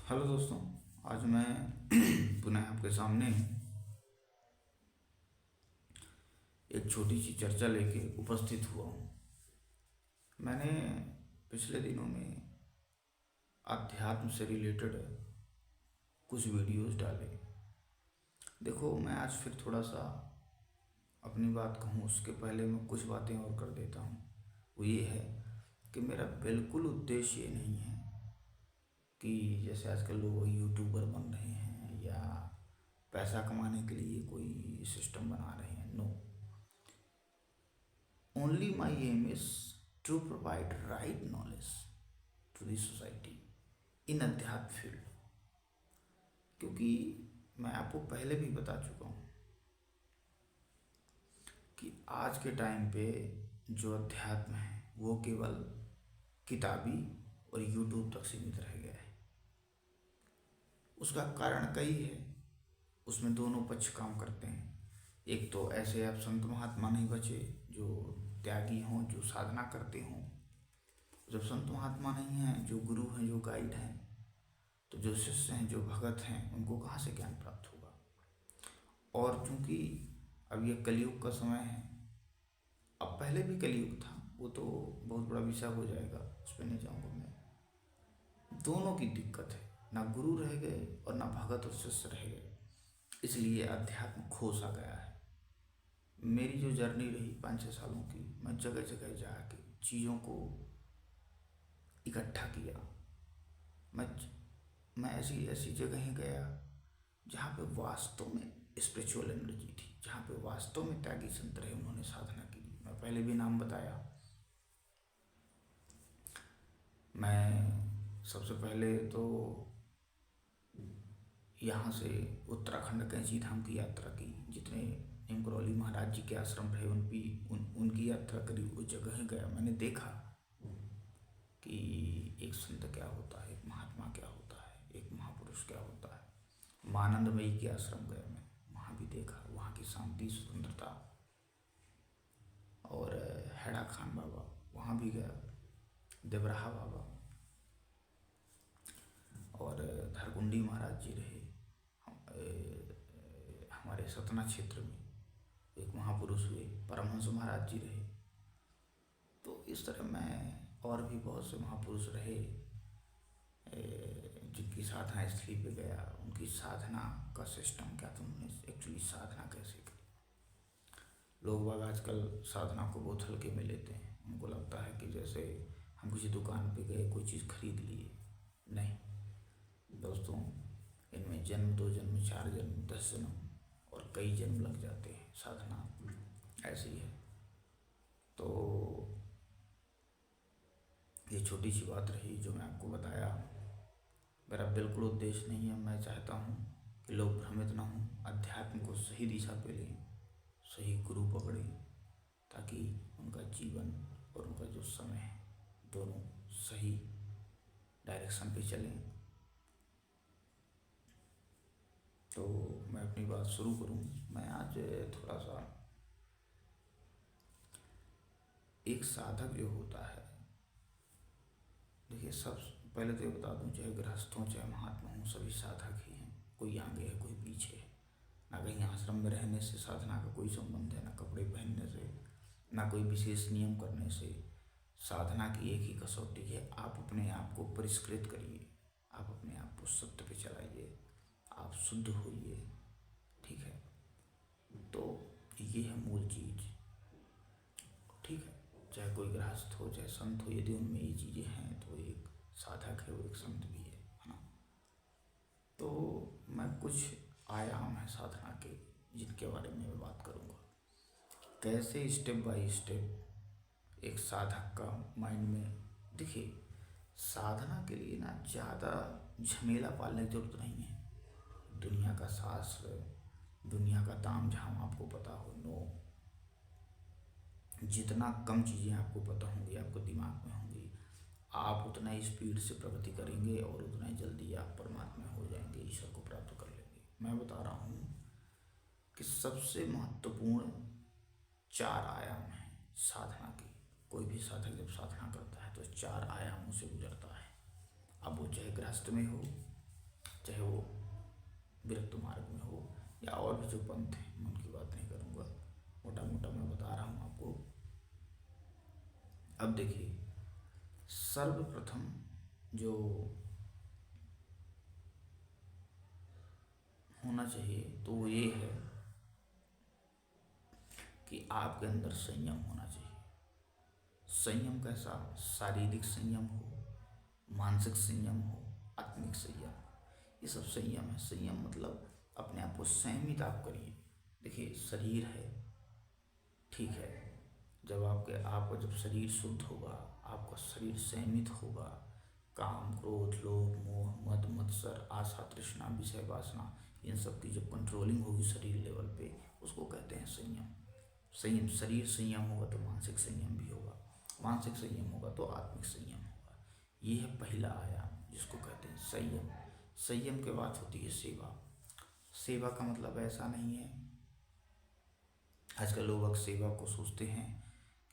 Hello दोस्तों। आज मैं पुनः आपके सामने एक छोटी सी चर्चा लेके उपस्थित हुआ हूँ। मैंने पिछले दिनों में अध्यात्म से रिलेटेड कुछ वीडियोस डाले। देखो, मैं आज फिर थोड़ा सा अपनी बात कहूँ उसके पहले मैं कुछ बातें और कर देता हूँ। वो ये है कि मेरा बिल्कुल उद्देश्य ये नहीं है कि जैसे आजकल लोग यूट्यूबर बन रहे हैं या पैसा कमाने के लिए कोई सिस्टम बना रहे हैं। No, only my aim is to provide right knowledge to the society in अध्यात्म फील्ड। क्योंकि मैं आपको पहले भी बता चुका हूँ कि आज के टाइम पे जो अध्यात्म है वो केवल किताबी और यूट्यूब तक सीमित रह गया है। उसका कारण कई है, उसमें दोनों पक्ष काम करते हैं। एक तो ऐसे आप संत महात्मा नहीं बचे जो त्यागी हों, जो साधना करते हों। जब संत महात्मा नहीं हैं, जो गुरु हैं, जो गाइड हैं, तो जो शिष्य हैं, जो भगत हैं, उनको कहाँ से ज्ञान प्राप्त होगा। और चूंकि अब ये कलयुग का समय है, अब पहले भी कलयुग था, वो तो बहुत बड़ा विषय हो जाएगा, उस पर नहीं जाऊँगा मैं। दोनों की दिक्कत है, ना गुरु रह गए और ना भगत और शिष्य रह गए, इसलिए अध्यात्म खो सा गया है। मेरी जो जर्नी रही 5-6 सालों की, मैं जगह जगह जाके चीज़ों को इकट्ठा किया। मैं मैं ऐसी ऐसी जगह गया जहाँ पे वास्तव में स्पिरिचुअल एनर्जी थी, जहाँ पे वास्तव में त्यागी संत रहे, उन्होंने साधना की। मैं पहले भी नाम बताया। मैं सबसे पहले तो यहाँ से उत्तराखंड कैंची धाम की यात्रा की। जितने निमकरौली महाराज जी के आश्रम रहे उनकी यात्रा करी। वो जगह गया, मैंने देखा कि एक संत क्या होता है, एक महात्मा क्या होता है, एक महापुरुष क्या होता है। मानंदमयी के आश्रम गया मैं, वहाँ भी देखा वहाँ की शांति, स्वतंत्रता। और हैड़ा खान बाबा, वहाँ भी गया। देवराहा बाबा और धारकुंडी महाराज जी रहे हमारे सतना क्षेत्र में। एक महापुरुष हुए परमहंस महाराज जी रहे। तो इस तरह मैं और भी बहुत से महापुरुष रहे जिनकी साधना स्थली पे गया। उनकी साधना का सिस्टम क्या था, उन्होंने एक्चुअली साधना कैसे की। लोग बाग आजकल साधना को बहुत हल्के में लेते हैं। उनको लगता है कि जैसे हम किसी दुकान पे गए, कोई चीज़ खरीद लिए। नहीं दोस्तों, इनमें जन्म, 2 जन्म, 4 जन्म, 10 जन्म और कई जन्म लग जाते हैं। साधना ऐसी है। तो ये छोटी सी बात रही जो मैं आपको बताया। मेरा बिल्कुल उद्देश्य नहीं है। मैं चाहता हूँ कि लोग भ्रमित ना हों, अध्यात्म को सही दिशा पे लें, सही गुरु पकड़ें, ताकि उनका जीवन और उनका जो समय है दोनों सही डायरेक्शन पे चलें। तो मैं अपनी बात शुरू करूँ। मैं आज थोड़ा सा एक साधक जो होता है, देखिए, सब पहले तो ये बता दूं, चाहे गृहस्थ हों चाहे महात्मा हों, सभी साधक ही हैं। कोई आगे है, कोई पीछे है। ना कहीं आश्रम में रहने से साधना का कोई संबंध है, ना कपड़े पहनने से, ना कोई विशेष नियम करने से। साधना की एक ही कसौटी है, आप अपने आप को परिष्कृत करिए, आप अपने आप को सत्य पे चलाइए, आप शुद्ध होइए। ठीक है, तो ये है मूल चीज़। ठीक है, चाहे कोई गृहस्थ हो चाहे संत हो, यदि उनमें ये चीज़ें हैं तो एक साधक है, वो एक संत भी है ना। तो मैं कुछ आयाम है साधना के जिनके बारे में मैं बात करूँगा। कैसे स्टेप बाय स्टेप एक साधक का माइंड में, देखिए, साधना के लिए ना ज़्यादा झमेला पालने की जरूरत नहीं है। दुनिया का शास्त्र, दुनिया का ताम झाम आपको पता हो, नो। जितना कम चीज़ें आपको पता होंगी, आपको दिमाग में होंगी, आप उतना ही स्पीड से प्रगति करेंगे और उतना ही जल्दी आप परमात्मा हो जाएंगे, ईश्वर को प्राप्त कर लेंगे। मैं बता रहा हूँ कि सबसे महत्वपूर्ण 4 आयाम हैं साधना की। कोई भी साधक जब साधना करता है तो 4 आयामों से गुजरता है। अब वो चाहे गृहस्थ में हो, चाहे वो विरक्त मार्ग में हो या और भी जो पंथ हैं, मैं उनकी बात नहीं करूँगा, मोटा मोटा मैं बता रहा हूँ आपको। अब देखिए, सर्वप्रथम जो होना चाहिए तो वो ये है कि आपके अंदर संयम होना चाहिए। संयम कैसा? शारीरिक संयम हो, मानसिक संयम हो, आत्मिक संयम, ये सब संयम है। संयम मतलब अपने आप को संयमित आप करिए। देखिए, शरीर है, ठीक है, जब आपका जब शरीर शुद्ध होगा, आपका शरीर संयमित होगा, काम, क्रोध, लोभ, मोह, मद, मत्सर, आशा, तृष्णा, विषय वासना, इन सब की जब कंट्रोलिंग होगी शरीर लेवल पे, उसको कहते हैं संयम। संयम, शरीर संयम होगा तो मानसिक संयम भी होगा, मानसिक संयम होगा तो आत्मिक संयम होगा। ये है पहला आयाम जिसको कहते हैं संयम। संयम के बाद होती है सेवा। सेवा का मतलब ऐसा नहीं है, आजकल लोग सेवा को सोचते हैं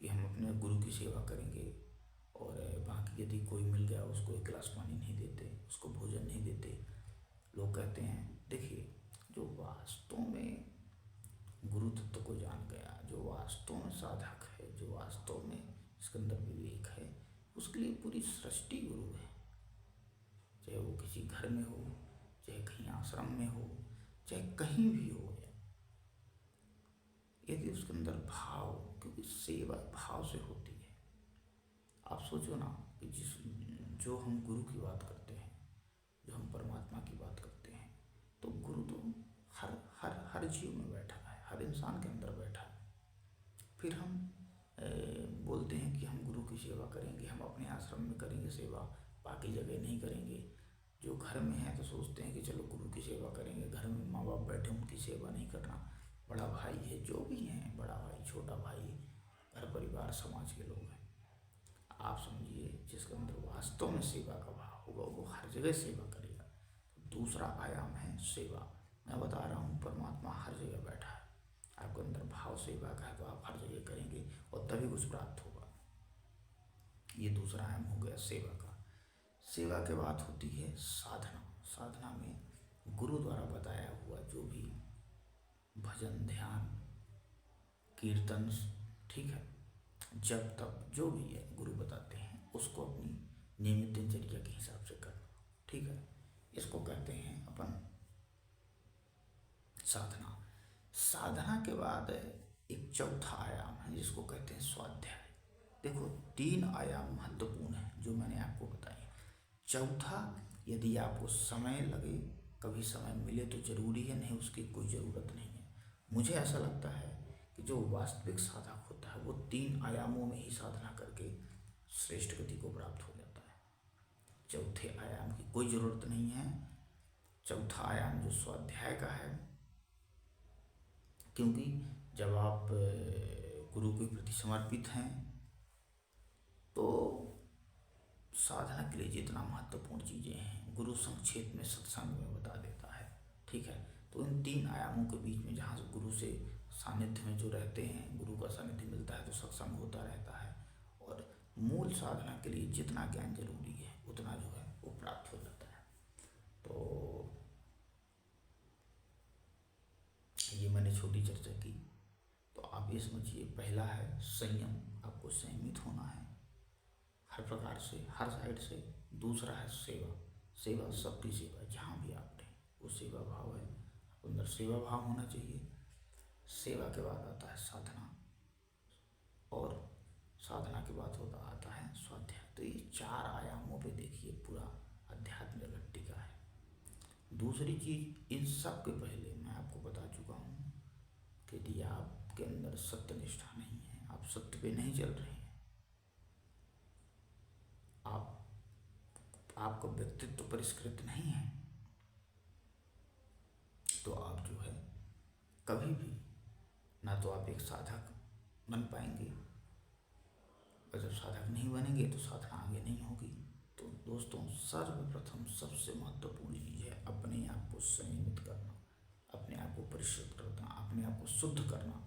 कि हम अपने गुरु की सेवा करेंगे और बाकी यदि कोई मिल गया उसको एक गिलास पानी नहीं देते, उसको भोजन नहीं देते। लोग कहते हैं, देखिए, जो वास्तव में गुरु तत्व को जान गया, जो वास्तव में साधक है, जो वास्तव में इसके अंदर विवेक है, उसके लिए पूरी सृष्टि गुरु है। चाहे वो किसी घर में हो, चाहे कहीं आश्रम में हो, चाहे कहीं भी हो, यदि उसके अंदर भाव, क्योंकि सेवा भाव से होती है। आप सोचो ना कि जो हम गुरु की बात करते हैं, जो हम परमात्मा की बात करते हैं, तो गुरु तो हर हर हर जीव में बैठा है, हर इंसान के अंदर बैठा है। फिर हम बोलते हैं कि हम गुरु की सेवा करेंगे, हम अपने आश्रम में करेंगे सेवा, बाकी जगह नहीं करेंगे। जो घर में है तो सोचते हैं कि चलो गुरु की सेवा करेंगे, घर में माँ बाप बैठे उनकी सेवा नहीं करना, बड़ा भाई है, जो भी हैं, बड़ा भाई, छोटा भाई, घर परिवार समाज के लोग हैं। आप समझिए, जिसके अंदर वास्तव में सेवा का भाव होगा वो हर जगह सेवा करेगा। दूसरा आयाम है सेवा। मैं बता रहा हूँ, परमात्मा हर जगह बैठा है, आपके अंदर भाव सेवा का है तो आप हर जगह करेंगे और तभी कुछ प्राप्त होगा। ये दूसरा आयाम हो गया सेवा का। सेवा के बाद होती है साधना। साधना में गुरु द्वारा बताया हुआ जो भी भजन, ध्यान, कीर्तन, ठीक है, जब तब जो भी है गुरु बताते हैं, उसको अपनी नियमित दिनचर्या के हिसाब से करना, ठीक है। इसको कहते हैं अपन साधना। साधना के बाद एक चौथा आयाम है जिसको कहते हैं स्वाध्याय। देखो, 3 आयाम महत्वपूर्ण है जो मैंने आपको बताए। चौथा, यदि आपको समय लगे, कभी समय मिले तो जरूरी है, नहीं उसकी कोई ज़रूरत नहीं है। मुझे ऐसा लगता है कि जो वास्तविक साधक होता है वो 3 आयामों में ही साधना करके श्रेष्ठ गति को प्राप्त हो जाता है। चौथे आयाम की कोई ज़रूरत नहीं है। चौथा आयाम जो स्वाध्याय का है, क्योंकि जब आप गुरु के प्रति समर्पित हैं तो साधना के लिए जितना महत्वपूर्ण चीज़ें हैं गुरु संक्षेप में सत्संग में बता देता है, ठीक है। तो इन 3 आयामों के बीच में जहाँ से गुरु से सानिध्य में जो रहते हैं, गुरु का सानिध्य मिलता है तो सत्संग होता रहता है और मूल साधना के लिए जितना ज्ञान जरूरी है उतना जो है वो प्राप्त हो जाता है। तो ये मैंने छोटी चर्चा की। तो आप ये समझिए, पहला है संयम, आपको संयमित होना है हर प्रकार से, हर साइड से। दूसरा है सेवा। सेवा, सबकी सेवा, जहाँ भी आप रहें वो सेवा भाव है, आपके अंदर सेवा भाव होना चाहिए। सेवा के बाद आता है साधना और साधना के बाद आता है स्वाध्याय। तो ये 4 आयामों पे देखिए पूरा अध्यात्म जगत टिका है। दूसरी चीज़, इन सब के पहले मैं आपको बता चुका हूँ कि यदि आपके अंदर सत्यनिष्ठा नहीं है, आप सत्य पे नहीं चल रहे हैं, आपका व्यक्तित्व परिष्कृत नहीं है, तो आप जो है कभी भी ना तो आप एक साधक बन पाएंगे, और जब साधक नहीं बनेंगे तो साधना आगे नहीं होगी। तो दोस्तों, सर्वप्रथम सबसे महत्वपूर्ण चीज़ है अपने आप को संयमित करना, अपने आप को परिष्कृत करना, अपने आप को शुद्ध करना।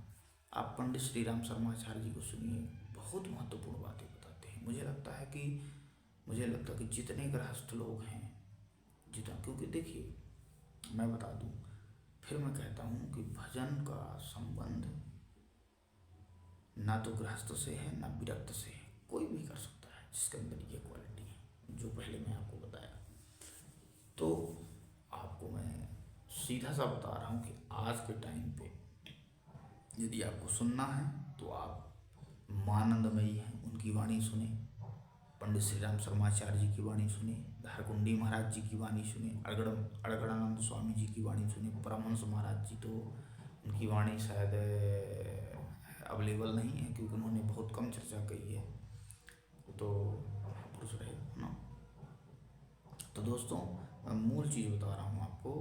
आप पंडित श्री राम शर्माचार्य जी को सुनिए, बहुत महत्वपूर्ण बातें बताते हैं। मुझे लगता है कि जितने गृहस्थ लोग हैं, जितना, क्योंकि देखिए मैं बता दूं, फिर मैं कहता हूँ कि भजन का संबंध ना तो गृहस्थ से है ना विरक्त से है, कोई भी कर सकता है जिसके अंदर ये क्वालिटी है जो पहले मैं आपको बताया। तो आपको मैं सीधा सा बता रहा हूँ कि आज के टाइम पे यदि आपको सुनना है तो आप मानंदमयी हैं उनकी वाणी सुने, पंडित श्री राम शर्माचार्य जी की वाणी सुने, धारकुंडी महाराज जी की वाणी सुने, अड़गड़ानंद स्वामी जी की वाणी सुने, परमहंस महाराज जी तो उनकी वाणी शायद अवेलेबल नहीं है क्योंकि उन्होंने बहुत कम चर्चा की है, तो पुरुष रहे ना। तो दोस्तों मैं मूल चीज़ बता रहा हूँ आपको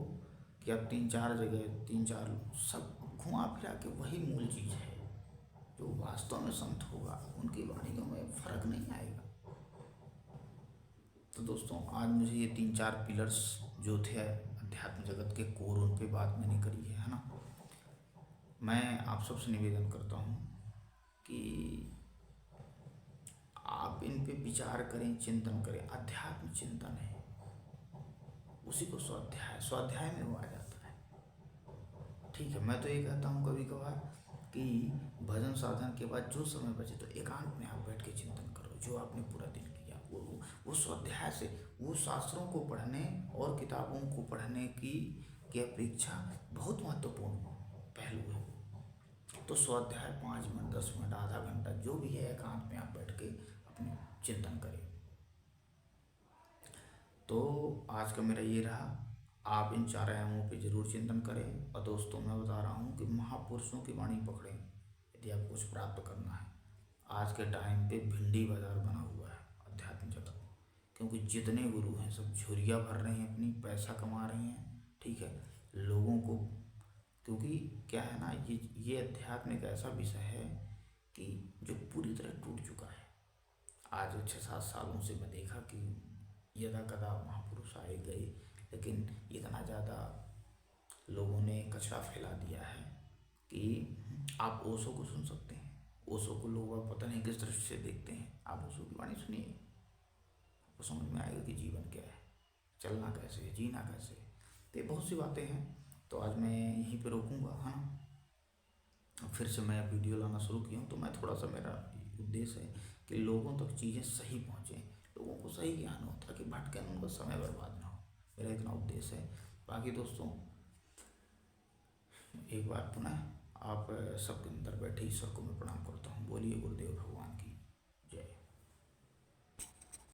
कि आप 3-4 जगह 3-4 सब घुमा फिरा के वही मूल चीज़ है। जो वास्तव में संत होगा उनकी वाणियों में फर्क नहीं आएगा। तो दोस्तों आज मुझे ये 3-4 पिलर्स जो थे अध्यात्म जगत के कोर, उन पे बात मैंने करी है ना। मैं आप सबसे निवेदन करता हूँ कि आप इन पे विचार करें, चिंतन करें। अध्यात्म चिंतन है, उसी को स्वाध्याय में वो आ जाता है। ठीक है, मैं तो ये कहता हूँ कभी कभार कि भजन साधन के बाद जो समय बचे तो एकांत में आप बैठ के चिंतन करो जो आपने पूरा दिन किया। वो स्वाध्याय से, वो शास्त्रों को पढ़ने और किताबों को पढ़ने की अपेक्षा बहुत महत्वपूर्ण पहलू है। तो स्वाध्याय 5 मिनट 10 मिनट आधा घंटा जो भी है एकांत में आप बैठ के अपने चिंतन करें। तो आज का मेरा ये रहा, आप इन 4 आयामों पे जरूर चिंतन करें। और दोस्तों मैं बता रहा हूँ कि महापुरुषों की वाणी पकड़ें यदि आपको कुछ प्राप्त करना है। आज के टाइम पे भिंडी बाजार बना हुआ है अध्यात्म जगत, क्योंकि जितने गुरु हैं सब झुरिया भर रहे हैं, अपनी पैसा कमा रहे हैं। ठीक है, लोगों को, क्योंकि क्या है ना, ये अध्यात्म एक ऐसा विषय है कि जो पूरी तरह टूट चुका है। आज 6-7 सालों से मैं देखा कि यदा कदा महापुरुष आए गए, लेकिन इतना ज़्यादा लोगों ने कचरा फैला दिया है कि आप ओशो को सुन सकते हैं। ओशो को लोग पता नहीं किस दृष्टि से देखते हैं। आप ओशो की वाणी सुनिए, आपको समझ में आएगा कि जीवन क्या है, चलना कैसे है, जीना कैसे है। तो ये बहुत सी बातें हैं। तो आज मैं यहीं पे रोकूंगा, है ना। फिर से मैं वीडियो लाना शुरू किया हूँ, तो मैं थोड़ा सा, मेरा उद्देश्य है कि लोगों तक चीज़ें सही पहुँचें, लोगों को सही ज्ञान हो ताकि भटके उनका समय बर्बाद ना हो। मेरा इतना उद्देश्य है। बाकी दोस्तों एक बार पुनः आप सबके अंदर बैठे ईश्वर को मैं प्रणाम करता हूँ। बोलिए गुरुदेव भगवान।